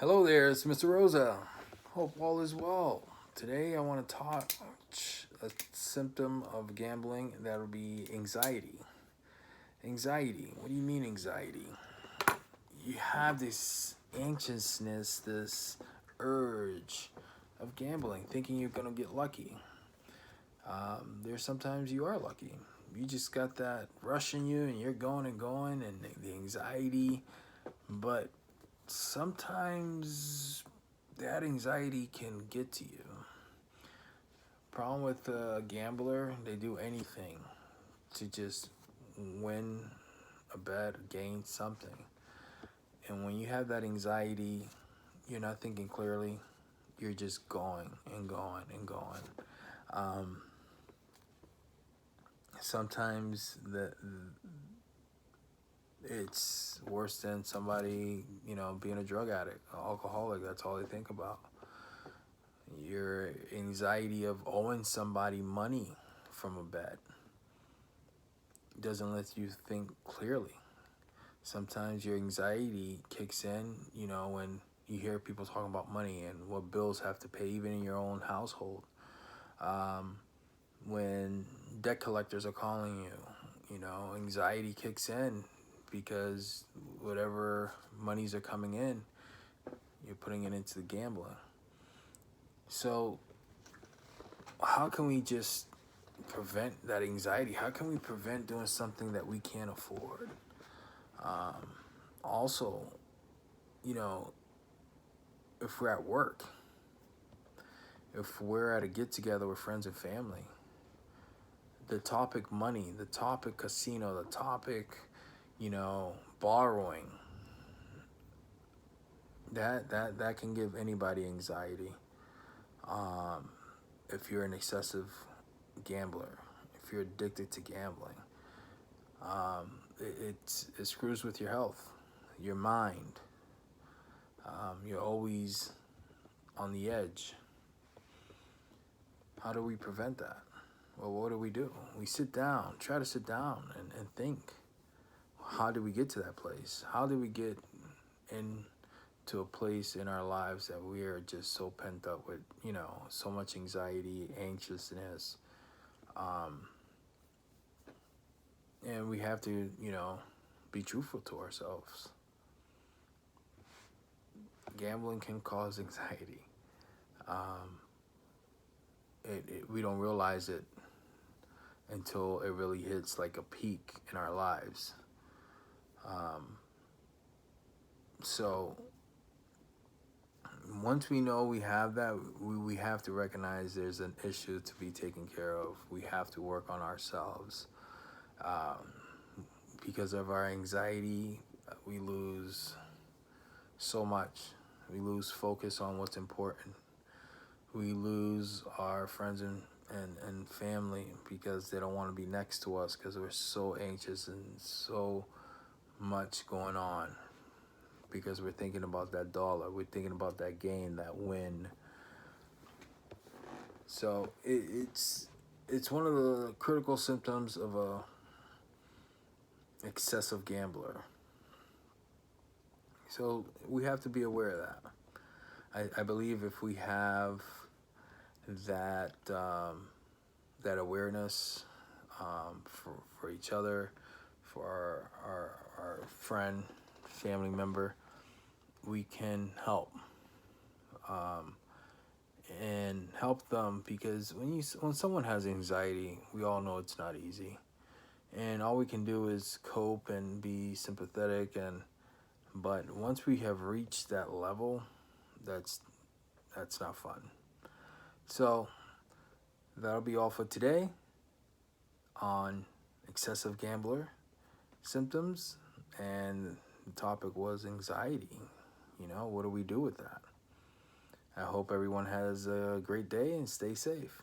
Hello there, it's Mr. Rosa. Hope all is well. Today I want to talk a symptom of gambling that would be anxiety. Anxiety. What do you mean anxiety? You have this anxiousness, this urge of gambling, thinking you're gonna get lucky. There's sometimes you are lucky. You just got that rush in you, and you're going and going, and the anxiety. But sometimes that anxiety can get to you. Problem with a gambler, they do anything to just win a bet, gain something. And when you have that anxiety, you're not thinking clearly. You're just going and going and going. Um, Sometimes it's worse than somebody, being a drug addict, an alcoholic. That's all they think about. Your anxiety of owing somebody money from a bet doesn't let you think clearly. Sometimes your anxiety kicks in, when you hear people talking about money and what bills have to pay, even in your own household. When debt collectors are calling you, anxiety kicks in because whatever monies are coming in, you're putting it into the gambling. So how can we just prevent that anxiety? How can we prevent doing something that we can't afford? Also, you know, if we're at work, if we're at a get together with friends and family, the topic money, the topic casino, the topic, borrowing, that can give anybody anxiety. If you're an excessive gambler, if you're addicted to gambling, it screws with your health, your mind. You're always on the edge. How do we prevent that? Well, what do? We sit down, try to sit down and think. How do we get to that place? How do we get into a place in our lives that we are just so pent up with, so much anxiety, anxiousness, and we have to, be truthful to ourselves. Gambling can cause anxiety. We don't realize it until it really hits like a peak in our lives. So once we know we have that, we have to recognize there's an issue to be taken care of. We have to work on ourselves. Because of our anxiety, we lose so much. We lose focus on what's important. We lose our friends and family because they don't want to be next to us because we're so anxious and so much going on, because we're thinking about that dollar, we're thinking about that gain, that win. So it's one of the critical symptoms of a excessive gambler. So we have to be aware of that. I believe if we have that that awareness, for each other, for our friend, family member, we can help, and help them, because when someone has anxiety, we all know it's not easy, and all we can do is cope and be sympathetic, but once we have reached that level, that's not fun. So that'll be all for today on excessive gambler symptoms, and the topic was anxiety. What do we do with that? I hope everyone has a great day and stay safe.